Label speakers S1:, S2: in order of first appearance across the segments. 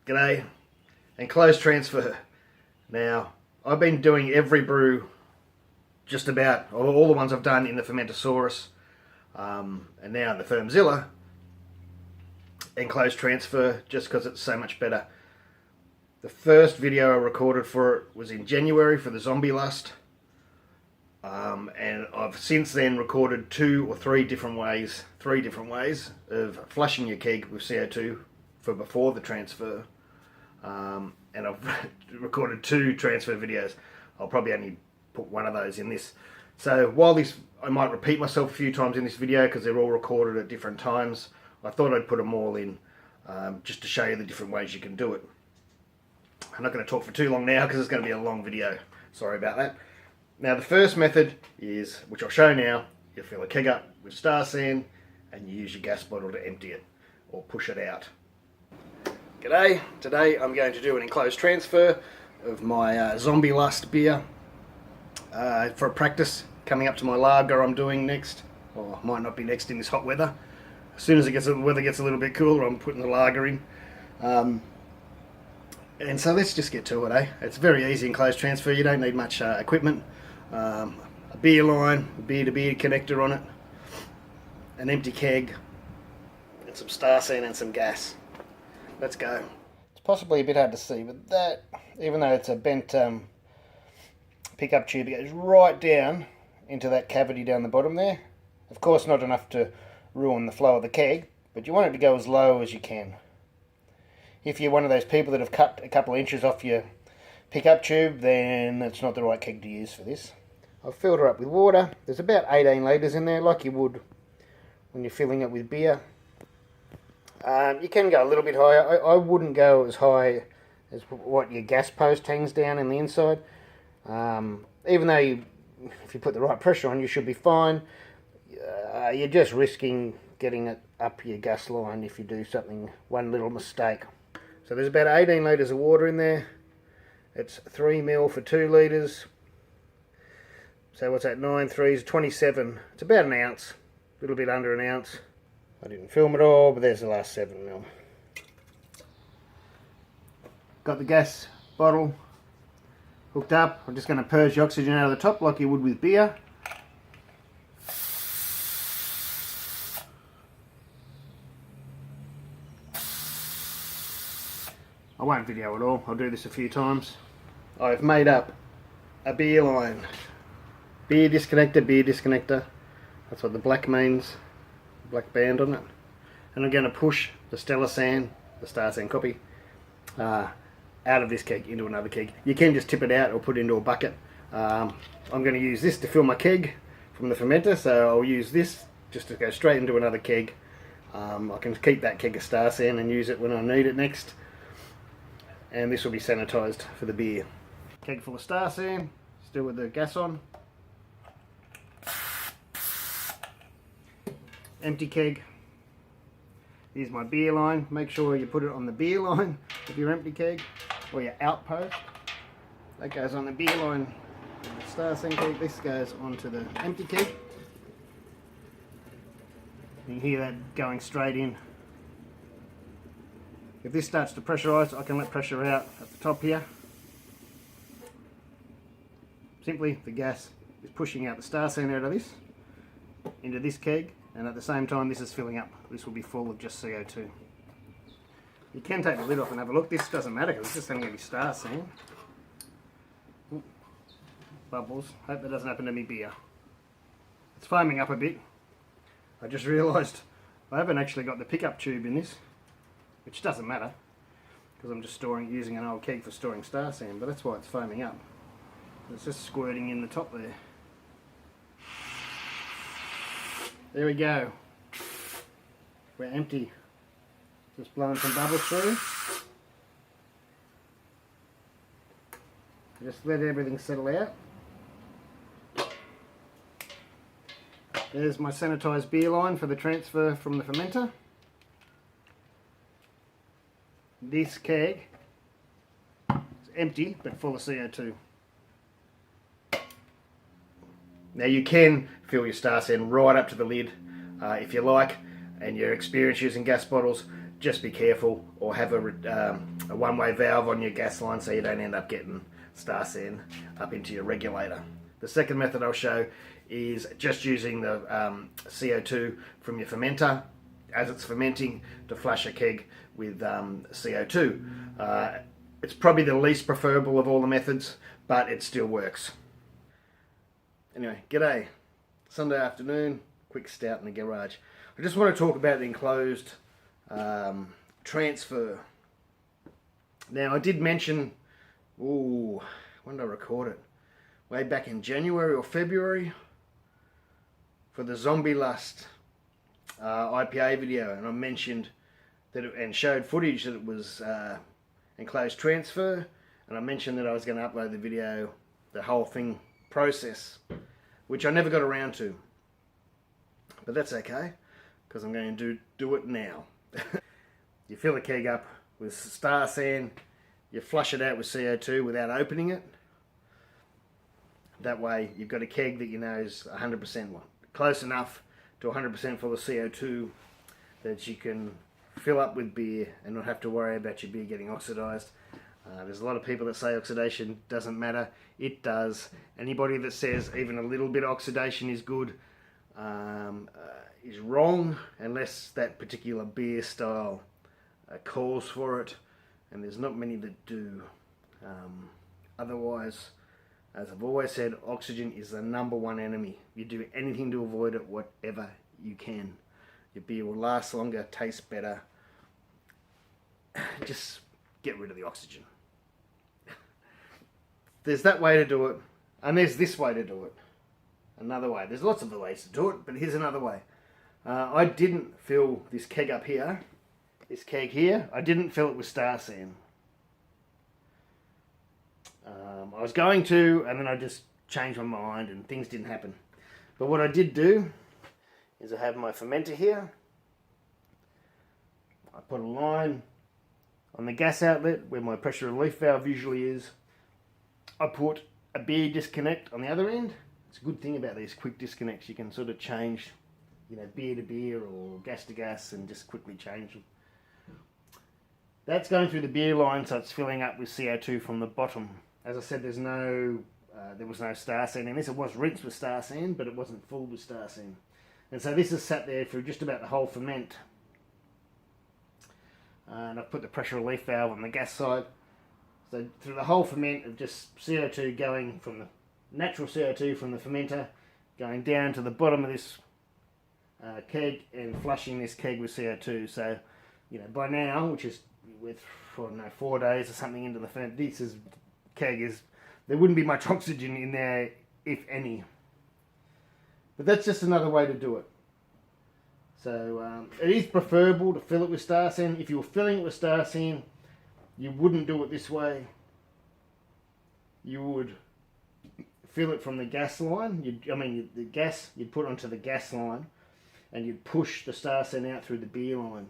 S1: G'day. Enclosed transfer. Now, I've been doing every brew, just about, all the ones I've done in the Fermentasaurus, and now in the Fermzilla, enclosed transfer, just because it's so much better. The first video I recorded for it was in January for the zombie lust, and I've since then recorded three different ways of flushing your keg with CO2 for before the transfer. And I've recorded 2 transfer videos. I'll probably only put one of those in this. So while I might repeat myself a few times in this video because they're all recorded at different times, I thought I'd put them all in just to show you the different ways you can do it. I'm not going to talk for too long now because it's going to be a long video. Sorry about that. Now the first method is, which I'll show now, you fill a keg up with star sand and you use your gas bottle to empty it or push it out. G'day, today I'm going to do an enclosed transfer of my Zombie Lust beer for a practice coming up to my lager I'm doing next, or might not be next in this hot weather. As soon as the weather gets a little bit cooler, I'm putting the lager in. And so let's just get to it, eh? It's very easy enclosed transfer, you don't need much equipment. A beer line, a beer-to-beer connector on it, an empty keg, and some star sand and some gas. Let's go. It's possibly a bit hard to see, but that, even though it's a bent pickup tube, it goes right down into that cavity down the bottom there. Of course not enough to ruin the flow of the keg, but you want it to go as low as you can. If you're one of those people that have cut a couple of inches off your pickup tube, then it's not the right keg to use for this. I've filled her up with water. There's about 18 litres in there, like you would when you're filling it with beer. You can go a little bit higher. I wouldn't go as high as what your gas post hangs down in the inside. Even though if you put the right pressure on, you should be fine. You're just risking getting it up your gas line if you do one little mistake. So there's about 18 litres of water in there. It's 3 ml for 2 litres. So what's that, 9 threes, 27. It's about an ounce, a little bit under an ounce. I didn't film it all, but there's the last 7 ml. Got the gas bottle hooked up. I'm just going to purge the oxygen out of the top like you would with beer. I won't video it all, I'll do this a few times. I've made up a beer line. Beer disconnector. That's what the black means. Black band on it, and I'm going to push the Stellar Sand, the Star Sand copy, out of this keg into another keg. You can just tip it out or put it into a bucket. I'm going to use this to fill my keg from the fermenter, so I'll use this just to go straight into another keg. I can keep that keg of Star Sand and use it when I need it next, and this will be sanitized for the beer. Keg full of Star Sand, still with the gas on. Empty keg. Here's my beer line. Make sure you put it on the beer line of your empty keg or your outpost. That goes on the beer line. The Star Sand keg. This goes onto the empty keg. You can hear that going straight in. If this starts to pressurise, I can let pressure out at the top here. Simply, the gas is pushing out the Star Sand out of this into this keg. And at the same time this is filling up. This will be full of just CO2. You can take the lid off and have a look. This doesn't matter because it's just going to be Star Sand. Ooh, bubbles. Hope that doesn't happen to me beer. It's foaming up a bit. I just realised I haven't actually got the pickup tube in this, which doesn't matter because I'm just using an old keg for storing Star Sand, but that's why it's foaming up. It's just squirting in the top there. There we go. We're empty. Just blowing some bubbles through. Just let everything settle out. There's my sanitized beer line for the transfer from the fermenter. This keg is empty but full of CO2. Now you can fill your Star Sand right up to the lid if you like, and you're experienced using gas bottles, just be careful, or have a one-way valve on your gas line so you don't end up getting star sand up into your regulator. The second method I'll show is just using the CO2 from your fermenter as it's fermenting to flush a keg with CO2. It's probably the least preferable of all the methods, but it still works. Anyway, g'day. Sunday afternoon, quick stout in the garage. I just want to talk about the enclosed transfer. Now, I did mention, when did I record it? Way back in January or February for the Zombie Lust IPA video, and I mentioned that and showed footage that it was enclosed transfer, and I mentioned that I was going to upload the video, the whole thing process, which I never got around to, but that's okay because I'm going to do it now. You fill the keg up with star sand, you flush it out with CO2 without opening it. That way you've got a keg that you know is 100% close enough to 100% full of CO2 that you can fill up with beer and not have to worry about your beer getting oxidized. There's a lot of people that say oxidation doesn't matter. It does. Anybody that says even a little bit of oxidation is good is wrong, unless that particular beer style calls for it, and there's not many that do. Otherwise, as I've always said, oxygen is the #1 enemy. You do anything to avoid it, whatever you can. Your beer will last longer, taste better. Just get rid of the oxygen. There's that way to do it, and there's this way to do it. Another way. There's lots of the ways to do it, but here's another way. I didn't fill this keg up here, this keg here, I didn't fill it with star sand. I was going to, and then I just changed my mind and things didn't happen. But what I did do is I have my fermenter here. I put a line on the gas outlet where my pressure relief valve usually is. I put a beer disconnect on the other end. It's a good thing about these quick disconnects. You can sort of change, beer to beer or gas to gas and just quickly change them. That's going through the beer line, so it's filling up with CO2 from the bottom. As I said, there was no star sand in this. It was rinsed with star sand, but it wasn't full with star sand. And so this has sat there for just about the whole ferment. And I've put the pressure relief valve on the gas side. So through the whole ferment of just CO2 going from the natural CO2 from the fermenter, going down to the bottom of this keg and flushing this keg with CO2. So, by now, which is with 4 days or something into the ferment, there wouldn't be much oxygen in there, if any. But that's just another way to do it. So it is preferable to fill it with star sand. If you were filling it with star sand, you wouldn't do it this way. You would fill it from the gas line. The gas you'd put onto the gas line, and you'd push the star sand out through the beer line.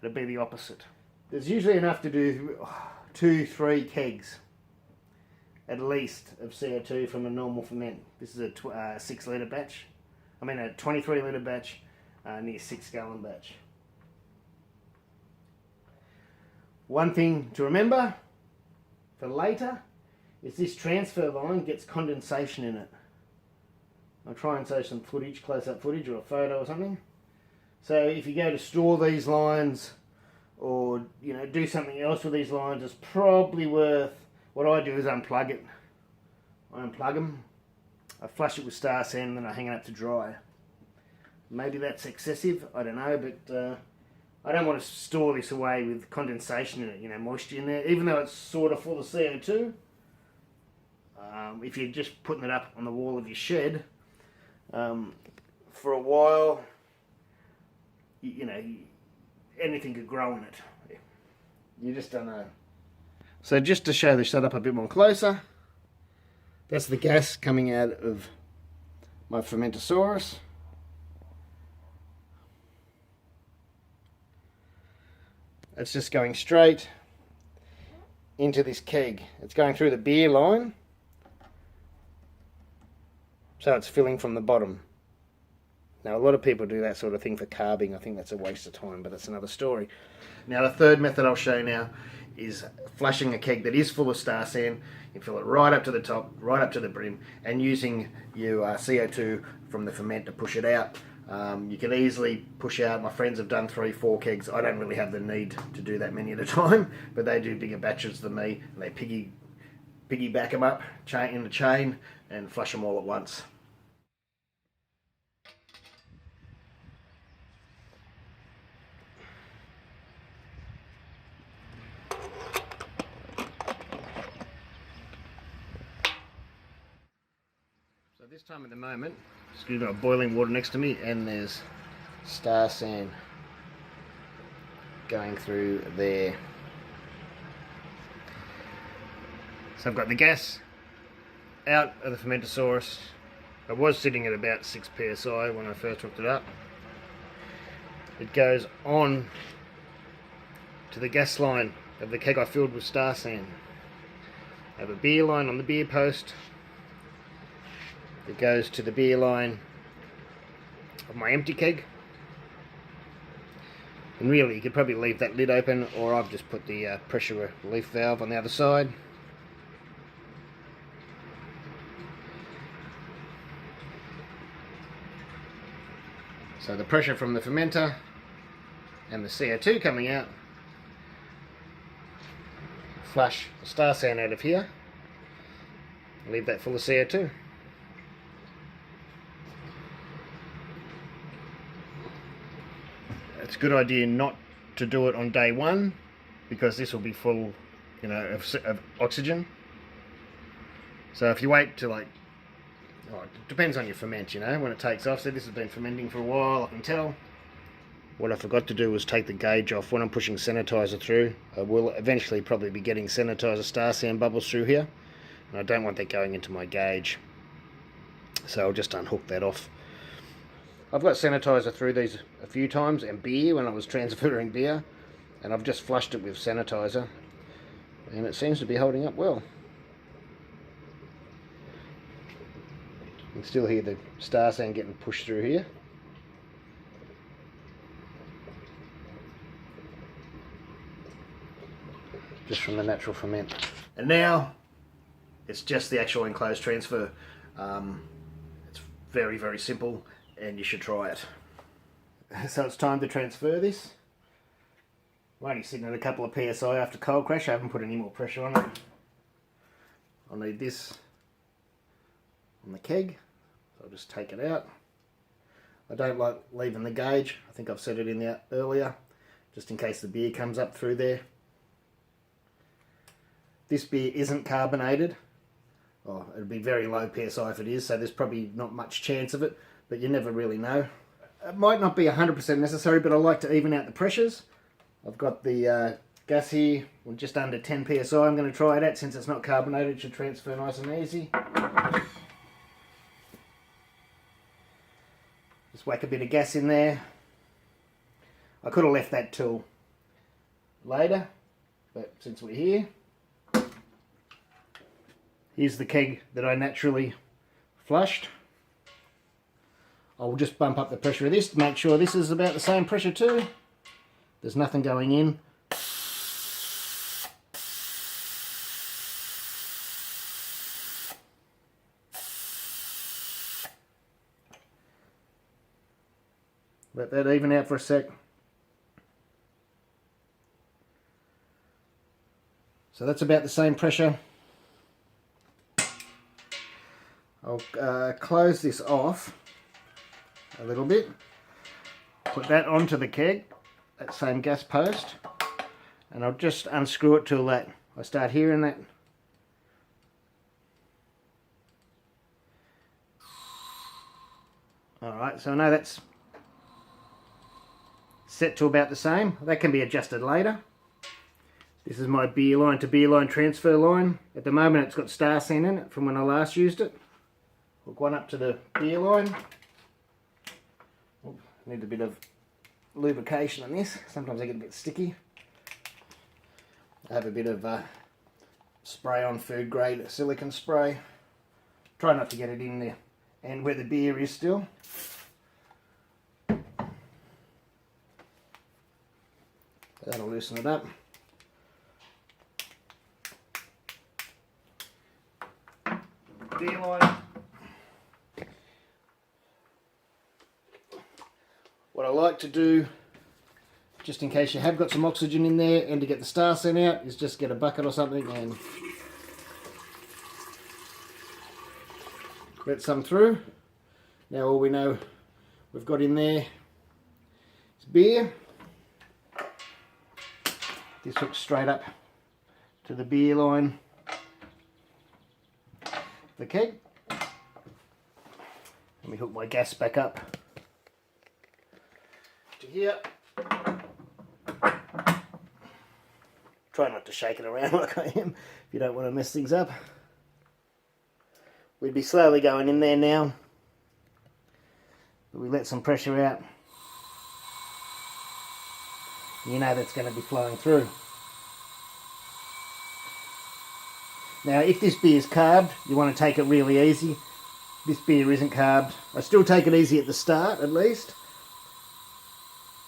S1: It'd be the opposite. There's usually enough to do 2-3 kegs at least of CO2 from a normal ferment. This is a 6 litre batch. A 23 litre batch, near 6 gallon batch. One thing to remember for later is this transfer line gets condensation in it. I'll try and show some footage, close-up footage or a photo or something. So if you go to store these lines or do something else with these lines, it's probably worth, what I do is unplug it. I unplug them, I flush it with star sand, and then I hang it up to dry. Maybe that's excessive, I don't know, but I don't want to store this away with condensation in it, moisture in there, even though it's sort of full of CO2. If you're just putting it up on the wall of your shed for a while, anything could grow in it. You just don't know. So just to show the setup a bit more closer, that's the gas coming out of my Fermentasaurus. It's just going straight into this keg. It's going through the beer line, so it's filling from the bottom. Now, a lot of people do that sort of thing for carbing. I think that's a waste of time, but that's another story. Now, the third method I'll show you now is flushing a keg that is full of star sand. You fill it right up to the top, right up to the brim, and using your CO2 from the ferment to push it out. You can easily push out. My friends have done 3-4 kegs. I don't really have the need to do that many at a time, but they do bigger batches than me, and they piggyback them up in the chain and flush them all at once. So this time at the moment, I've got boiling water next to me, and there's star sand going through there. So I've got the gas out of the Fermentasaurus. It was sitting at about 6 psi when I first hooked it up. It goes on to the gas line of the keg I filled with star sand. I have a beer line on the beer post. It goes to the beer line of my empty keg. And really, you could probably leave that lid open, or I've just put the pressure relief valve on the other side. So the pressure from the fermenter and the CO2 coming out flush the star sand out of here. Leave that full of CO2. It's a good idea not to do it on day one, because this will be full, you know, of oxygen. So if you wait till it depends on your ferment, you know, when it takes off. So this has been fermenting for a while, I can tell. What I forgot to do was take the gauge off when I'm pushing sanitizer through. I will eventually probably be getting sanitizer star sand bubbles through here, and I don't want that going into my gauge. So I'll just unhook that off. I've got sanitizer through these a few times, and beer when I was transferring beer, and I've just flushed it with sanitizer, and it seems to be holding up well. You can still hear the star sand getting pushed through here. Just from the natural ferment. And now it's just the actual enclosed transfer. It's very, very simple, and you should try it. So it's time to transfer this. I'm only sitting at a couple of psi after cold crash. I haven't put any more pressure on it. I'll need this on the keg, so I'll just take it out. I don't like leaving the gauge. I think I've set it in there earlier, just in case the beer comes up through there. This beer isn't carbonated. Oh, it'll be very low psi if it is, so there's probably not much chance of it, but you never really know. It might not be 100% necessary, but I like to even out the pressures. I've got the gas here, just under 10 psi. I'm going to try it out. Since it's not carbonated, it should transfer nice and easy. Just whack a bit of gas in there. I could have left that till later, but since we're here, here's the keg that I naturally flushed. I'll just bump up the pressure of this to make sure this is about the same pressure too. There's nothing going in. Let that even out for a sec. So that's about the same pressure. I'll close this off a little bit, put that onto the keg, that same gas post, and I'll just unscrew it till that I start hearing that. Alright, so I know that's set to about the same. That can be adjusted later. This is my beer line to beer line transfer line. At the moment it's got star sand in it from when I last used it. Hook one up to the beer line. Need a bit of lubrication on this. Sometimes I get a bit sticky. I have a bit of spray on, food grade silicone spray. Try not to get it in there and where the beer is still. That'll loosen it up. Beer line. What I like to do, just in case you have got some oxygen in there and to get the star scent out, is just get a bucket or something and let some through. Now all we know we've got in there is beer. This hooks straight up to the beer line, the keg. Let me hook my gas back up to here. Try not to shake it around like I am if you don't want to mess things up. We'd be slowly going in there now, but we let some pressure out. You know that's going to be flowing through. Now if this beer is carved, you want to take it really easy. This beer isn't carved. I still take it easy at the start at least,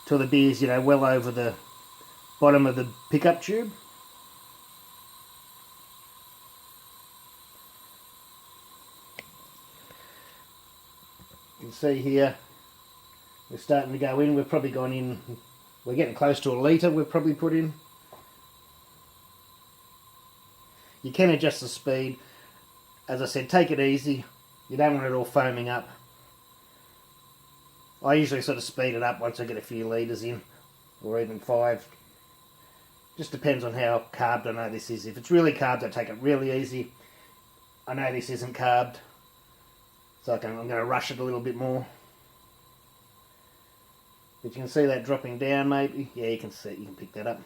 S1: till the beer's, you know, well over the bottom of the pickup tube. You can see here we're starting to go in. We've probably gone in, we're getting close to a litre we've probably put in. You can adjust the speed. As I said, take it easy. You don't want it all foaming up. I usually sort of speed it up once I get a few litres in, or even 5. Just depends on how carved I know this is. If it's really carved, I take it really easy. I know this isn't carved, so I'm going to rush it a little bit more. But you can see that dropping down maybe. Yeah, you can see it. You can pick that up.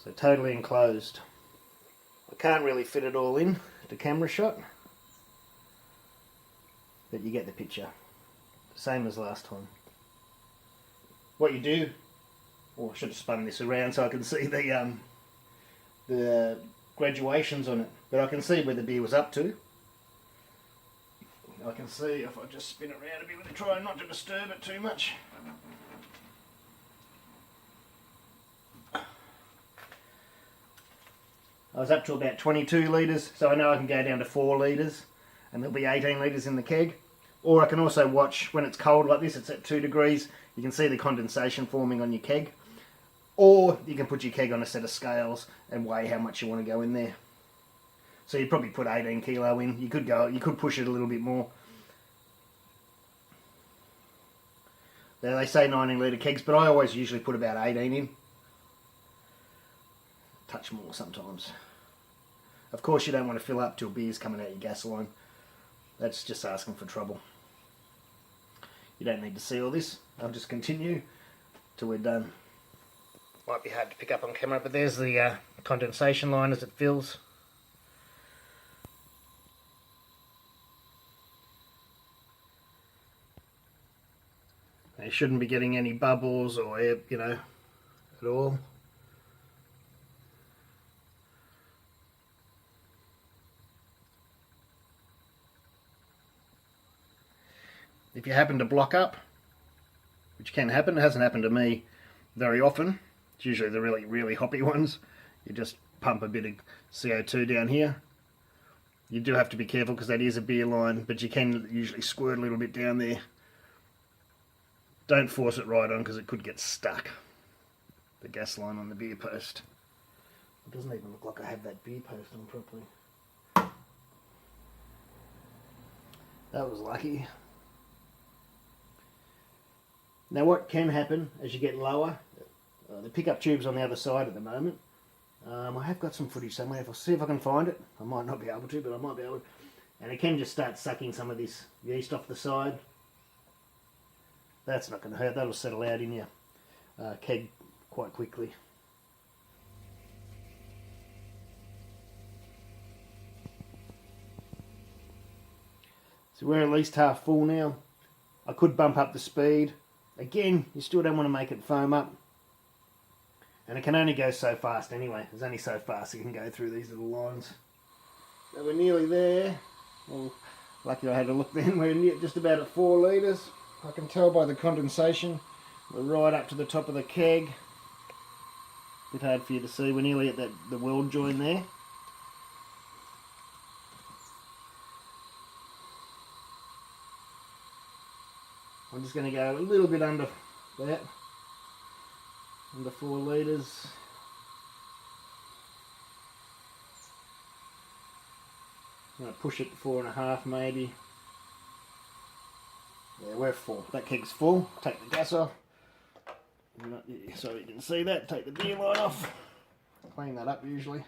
S1: So totally enclosed. I can't really fit it all in the camera shot, but you get the picture. Same as last time. What you do, I should have spun this around so I can see the graduations on it, but I can see where the beer was up to. I can see if I just spin it around a bit with it, try not to disturb it too much. I was up to about 22 litres, so I know I can go down to 4 litres and there'll be 18 litres in the keg. Or I can also watch when it's cold like this, it's at 2 degrees, you can see the condensation forming on your keg. Or you can put your keg on a set of scales and weigh how much you want to go in there. So you'd probably put 18 kilo in. You could push it a little bit more. Now they say 19 litre kegs, but I always usually put about 18 in. Touch more sometimes. Of course you don't want to fill up till beer's coming out your gas line. That's just asking for trouble. You don't need to see all this. I'll just continue till we're done. Might be hard to pick up on camera, but there's the condensation line as it fills. You shouldn't be getting any bubbles or air, you know, at all. If you happen to block up, which can happen, it hasn't happened to me very often. It's usually the really hoppy ones. You just pump a bit of CO2 down here. You do have to be careful because that is a beer line, but you can usually squirt a little bit down there. Don't force it right on because it could get stuck. The gas line on the beer post. It doesn't even look like I have that beer post on properly. That was lucky. Now what can happen as you get lower, the pickup tube's on the other side at the moment. I have got some footage somewhere. If I'll see if I can find it. I might not be able to, but I might be able to. And it can just start sucking some of this yeast off the side. That's not going to hurt. That'll settle out in your keg quite quickly. So we're at least half full now. I could bump up the speed. Again, you still don't want to make it foam up. And it can only go so fast anyway. There's only so fast you can go through these little lines. So we're nearly there. We'll Lucky I had a look then. We're just about at 4 litres. I can tell by the condensation. We're right up to the top of the keg. Bit hard for you to see. We're nearly at the weld join there. I'm just going to go a little bit under that. Under 4 litres. I'm going to push it to 4.5 maybe. Yeah, we're full. That keg's full. Take the gas off. So you can see that. Take the beer line off. Clean that up usually.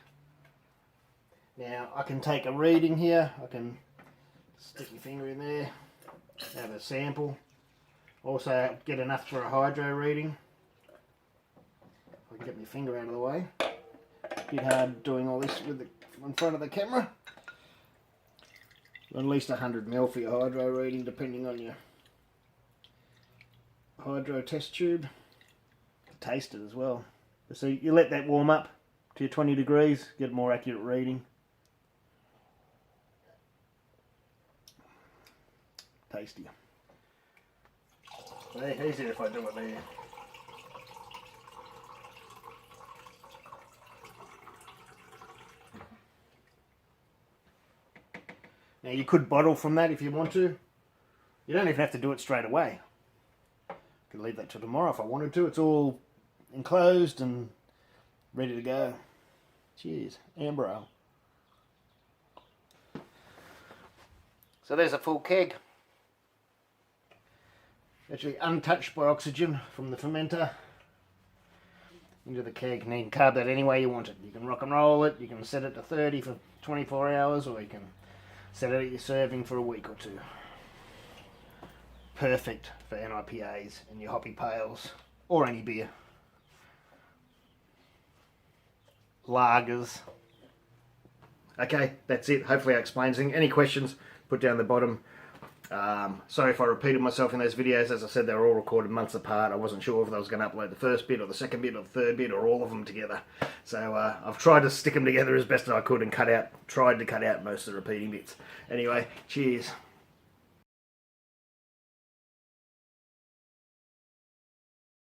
S1: Now I can take a reading here. I can stick your finger in there. Have a sample. Also get enough for a hydro reading. I can get my finger out of the way. A bit hard doing all this with in front of the camera. At least 100 ml for your hydro reading, depending on your hydro test tube. Taste it as well. So you let that warm up to your 20 degrees, get a more accurate reading. Tasty. Very easier if I do it there. Now you could bottle from that if you want to. You don't even have to do it straight away. I could leave that till tomorrow if I wanted to. It's all enclosed and ready to go. Cheers. Amber ale. So there's a full keg. Actually untouched by oxygen from the fermenter into the keg. And you can carb that any way you want it. You can rock and roll it, you can set it to 30 for 24 hours, or you can set it at your serving for a week or two. Perfect for NIPAs and your hoppy pails, or any beer. Lagers. Okay, that's it. Hopefully that explains things. Any questions, put down the bottom. Sorry if I repeated myself in those videos. As I said, they were all recorded months apart. I wasn't sure if I was going to upload the first bit or the second bit or the third bit or all of them together. So I've tried to stick them together as best as I could and tried to cut out most of the repeating bits. Anyway, cheers.